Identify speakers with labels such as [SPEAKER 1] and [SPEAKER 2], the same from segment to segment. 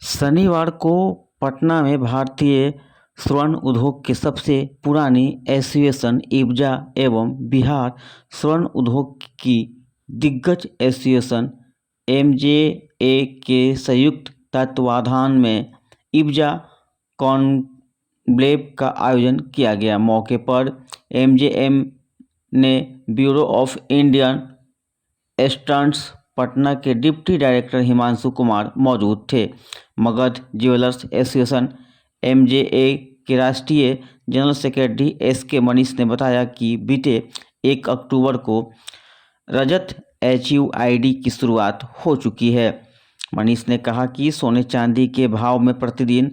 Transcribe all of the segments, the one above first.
[SPEAKER 1] शनिवार को पटना में भारतीय स्वर्ण उद्योग की सबसे पुरानी एसोसिएशन इब्जा एवं बिहार स्वर्ण उद्योग की दिग्गज एसोसिएशन एमजेए के संयुक्त तत्वाधान में इब्जा कॉन्क्लेव का आयोजन किया गया। मौके पर एमजेएम ने bureau of Indian standards Patna के डिप्टी डायरेक्टर हिमांशु कुमार मौजूद थे। मगध ज्वेलर्स एसोसिएशन एमजेए के राष्ट्रीय जनरल सेक्रेटरी एसके मनीष ने बताया कि बीते 1 अक्टूबर को रजत एचयूआईडी की शुरुआत हो चुकी है। मनीष ने कहा कि सोने चांदी के भाव में प्रतिदिन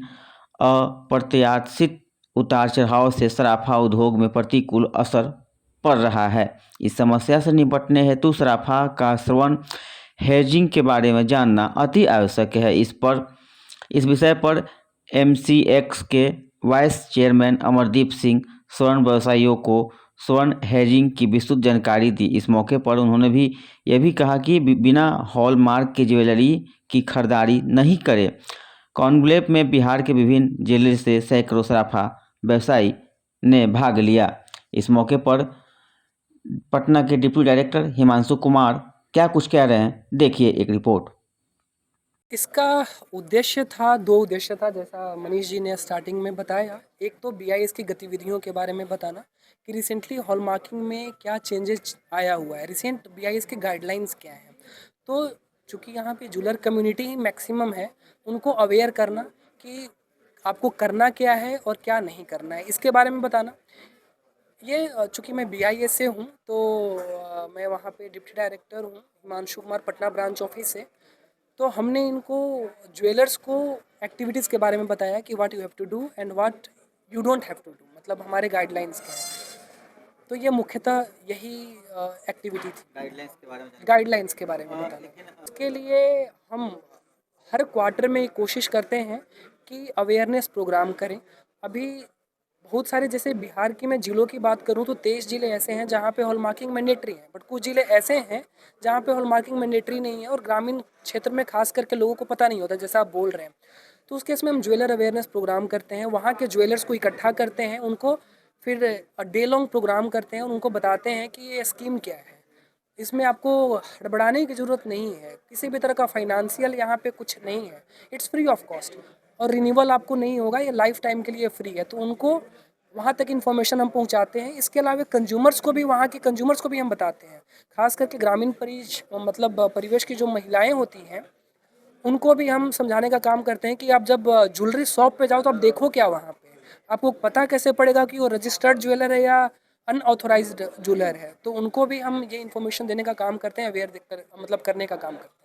[SPEAKER 1] अप्रत्याशित उतार चढ़ाव से सराफा उद्योग में प्रतिकूल असर पड़ रहा है। इस समस्या से निपटने हेतु सराफा का स्वर्ण हेजिंग के बारे में जानना अति आवश्यक है। इस विषय पर एमसीएक्स के वाइस चेयरमैन अमरदीप सिंह स्वर्ण व्यवसायियों को स्वर्ण हेजिंग की विस्तृत जानकारी दी। इस मौके पर उन्होंने यह भी कहा कि बिना हॉलमार्क की ज्वेलरी की खरीदारी नहीं करें। कॉन्क्लेव में बिहार के विभिन्न जिले से सैकड़ों सराफा व्यवसायी ने भाग लिया। इस मौके पर पटना के डिप्टी डायरेक्टर हिमांशु कुमार क्या कुछ कह रहे हैं, देखिए एक रिपोर्ट।
[SPEAKER 2] इसका दो उद्देश्य था, जैसा मनीष जी ने स्टार्टिंग में बताया। एक तो बीआईएस की गतिविधियों के बारे में बताना कि रिसेंटली हॉलमार्किंग में क्या चेंजेस आया हुआ है, रिसेंट बीआईएस के गाइडलाइंस क्या हैं। तो चूँकि यहाँ पे ज्वेलर कम्युनिटी ही मैक्सिमम है, उनको अवेयर करना कि आपको करना क्या है और क्या नहीं करना है, इसके बारे में बताना। ये चूँकि मैं बीआईएस से हूँ तो मैं वहाँ पे डिप्टी डायरेक्टर हूँ, हिमांशु कुमार, पटना ब्रांच ऑफिस से। तो हमने इनको ज्वेलर्स को एक्टिविटीज़ के बारे में बताया कि what you have to do and what you don't have to do, मतलब हमारे गाइडलाइंस क्या है। तो ये मुख्यतः यही एक्टिविटी थी, गाइडलाइंस के बारे में बताना। इसके लिए हम हर क्वार्टर में कोशिश करते हैं कि अवेयरनेस प्रोग्राम करें। अभी बहुत सारे, जैसे बिहार की मैं ज़िलों की बात करूं तो 23 ज़िले ऐसे हैं जहां पे हॉलमार्किंग मैंडेटरी है, बट कुछ ज़िले ऐसे हैं जहां पे हॉलमार्किंग मैंडेटरी नहीं है और ग्रामीण क्षेत्र में खास करके लोगों को पता नहीं होता, जैसा आप बोल रहे हैं। तो उस केस में हम ज्वेलर अवेयरनेस प्रोग्राम करते हैं, वहाँ के ज्वेलर्स को इकट्ठा करते हैं, उनको फिर डे लॉन्ग प्रोग्राम करते हैं और उनको बताते हैं कि ये स्कीम क्या है। इसमें आपको हड़बड़ाने की ज़रूरत नहीं है, किसी भी तरह का फाइनेंशियल यहाँ पे कुछ नहीं है, इट्स फ्री ऑफ कॉस्ट और रिन्यूअल आपको नहीं होगा, ये लाइफ टाइम के लिए फ्री है। तो उनको वहाँ तक इन्फॉर्मेशन हम पहुँचाते हैं। इसके अलावा कंज्यूमर्स को भी, वहाँ के कंज्यूमर्स को भी हम बताते हैं, खास करके ग्रामीण परिवेश की जो महिलाएं होती हैं, उनको भी हम समझाने का काम करते हैं कि आप जब ज्वेलरी शॉप पे जाओ तो आप देखो क्या वहाँ पे, आपको पता कैसे पड़ेगा कि वो रजिस्टर्ड ज्वेलर है या अनऑथोराइज्ड ज्वेलर है। तो उनको भी हम ये इन्फॉर्मेशन देने का काम करते हैं, अवेयर करने का काम करते हैं।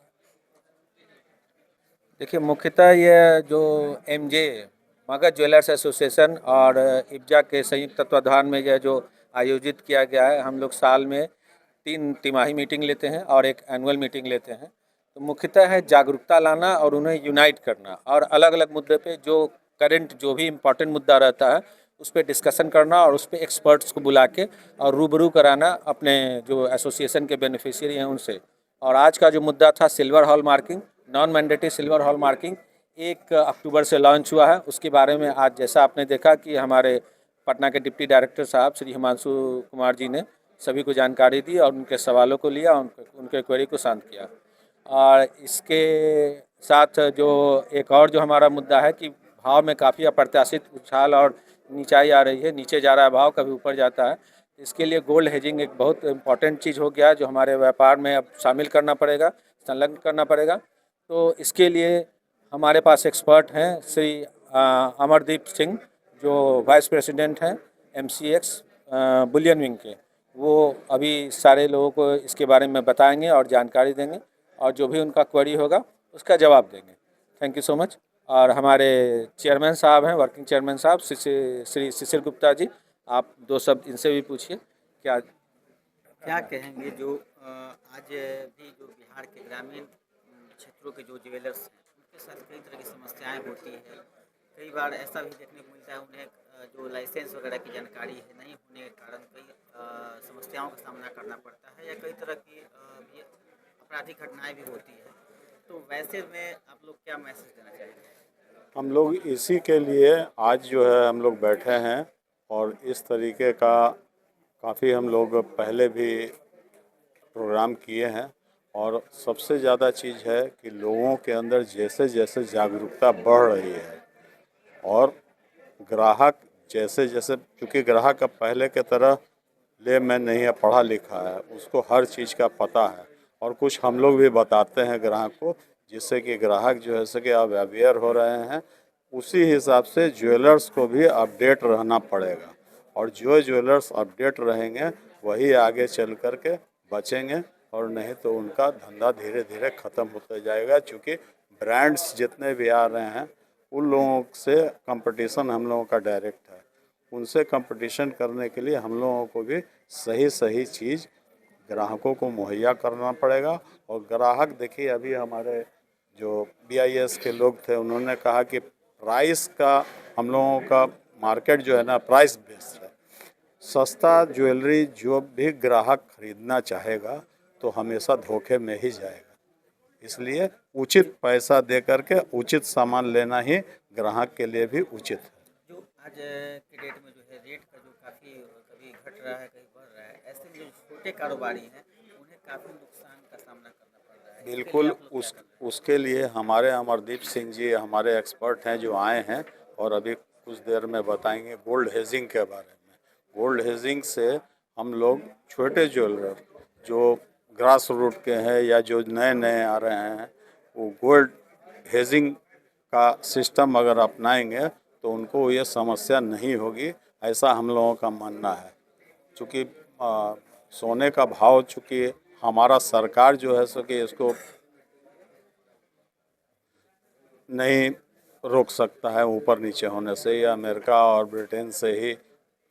[SPEAKER 3] देखिए, मुख्यतः ये जो एमजे मगध ज्वेलर्स एसोसिएशन और इब्जा के संयुक्त तत्वाधान में यह जो आयोजित किया गया है, हम लोग साल में 3 तिमाही मीटिंग लेते हैं और एक एनुअल मीटिंग लेते हैं। तो मुख्यतः है जागरूकता लाना और उन्हें यूनाइट करना और अलग अलग मुद्दे पे जो करंट जो भी इम्पोर्टेंट मुद्दा रहता है उस पर डिस्कशन करना और उस पर एक्सपर्ट्स को बुला के और रूबरू कराना अपने जो एसोसिएशन के बेनिफिशियरी हैं उनसे। और आज का जो मुद्दा था silver hall marking, non mandatory silver hall marking 1 अक्टूबर से लॉन्च हुआ है। उसके बारे में आज जैसा आपने देखा कि हमारे पटना के डिप्टी डायरेक्टर साहब श्री हिमांशु कुमार जी ने सभी को जानकारी दी और उनके सवालों को लिया, उनके क्वेरी को शांत किया। और इसके साथ जो एक और जो हमारा मुद्दा है कि भाव में काफ़ी अप्रत्याशित उछाल और नीचाई आ रही है, नीचे जा रहा है भाव, कभी ऊपर जाता है। इसके लिए गोल्ड हेजिंग एक बहुत इम्पॉर्टेंट चीज़ हो गया जो हमारे व्यापार में अब शामिल करना पड़ेगा, संलग्न करना पड़ेगा। तो इसके लिए हमारे पास एक्सपर्ट हैं श्री अमरदीप सिंह जो वाइस प्रेसिडेंट हैं एमसीएक्स बुलियन विंग के। वो अभी सारे लोगों को इसके बारे में बताएंगे और जानकारी देंगे और जो भी उनका क्वेरी होगा उसका जवाब देंगे। Thank you so much. और हमारे चेयरमैन साहब हैं, वर्किंग चेयरमैन साहब श्री शिशिर गुप्ता जी, आप 2 शब्द इनसे भी पूछिए। क्या
[SPEAKER 4] कहेंगे जो आज भी जो बिहार के ग्रामीण क्षेत्रों के जो ज्वेलर्स हैं उनके साथ कई तरह की समस्याएं होती है। कई बार ऐसा भी देखने को मिलता है उन्हें जो लाइसेंस वगैरह की जानकारी है नहीं होने के कारण कई समस्याओं का सामना करना पड़ता है या कई तरह की भी आपराधिक घटनाएं भी होती है। तो वैसे में आप लोग क्या मैसेज देना चाहेंगे?
[SPEAKER 5] हम लोग इसी के लिए आज जो है हम लोग बैठे हैं और इस तरीके का काफ़ी हम लोग पहले भी प्रोग्राम किए हैं और सबसे ज़्यादा चीज़ है कि लोगों के अंदर जैसे जैसे जागरूकता बढ़ रही है और ग्राहक जैसे जैसे, क्योंकि ग्राहक अब पहले के तरह लेमैन नहीं है, पढ़ा लिखा है, उसको हर चीज़ का पता है और कुछ हम लोग भी बताते हैं ग्राहक को, जिससे कि ग्राहक जो है सके अब अवेयर हो रहे हैं। उसी हिसाब से ज्वेलर्स को भी अपडेट रहना पड़ेगा और जो ज्वेलर्स अपडेट रहेंगे वही आगे चल कर के बचेंगे और नहीं तो उनका धंधा धीरे धीरे ख़त्म होता जाएगा, क्योंकि ब्रांड्स जितने भी आ रहे हैं उन लोगों से कंपटीशन हम लोगों का डायरेक्ट है। उनसे कंपटीशन करने के लिए हम लोगों को भी सही सही चीज़ ग्राहकों को मुहैया करना पड़ेगा। और ग्राहक देखिए, अभी हमारे जो BIS के लोग थे उन्होंने कहा कि प्राइस का हम लोगों का मार्केट जो है ना प्राइस बेस्ड है। सस्ता ज्वेलरी जो भी ग्राहक खरीदना चाहेगा तो हमेशा धोखे में ही जाएगा, इसलिए उचित पैसा दे करके उचित सामान लेना ही ग्राहक के लिए भी उचित है।
[SPEAKER 4] जो आज के डेट में जो है रेट का जो काफ़ी कभी घट रहा है कभी बढ़ रहा है, ऐसे में जो छोटे कारोबारी हैं उन्हें काफ़ी नुकसान का सामना करना पड़ रहा है। इसके लिए
[SPEAKER 5] बिल्कुल,
[SPEAKER 4] आप लोग क्या कर रहे हैं?
[SPEAKER 5] उसके लिए हमारे अमरदीप सिंह जी हमारे एक्सपर्ट हैं जो आए हैं और अभी कुछ देर में बताएंगे गोल्ड हेजिंग के बारे में। गोल्ड हेजिंग से हम लोग छोटे ज्वेलर जो ग्रास रूट के हैं या जो नए नए आ रहे हैं, वो गोल्ड हेजिंग का सिस्टम अगर अपनाएंगे तो उनको ये समस्या नहीं होगी, ऐसा हम लोगों का मानना है। चूँकि सोने का भाव, चूँकि हमारा सरकार जो है सो कि इसको नहीं रोक सकता है ऊपर नीचे होने से, या अमेरिका और ब्रिटेन से ही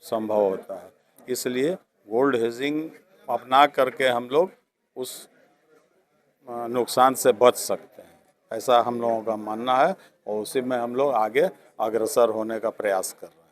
[SPEAKER 5] संभव होता है। इसलिए गोल्ड हेजिंग अपना करके हम लोग उस नुकसान से बच सकते हैं, ऐसा हम लोगों का मानना है और उसी में हम लोग आगे अग्रसर होने का प्रयास कर रहे हैं।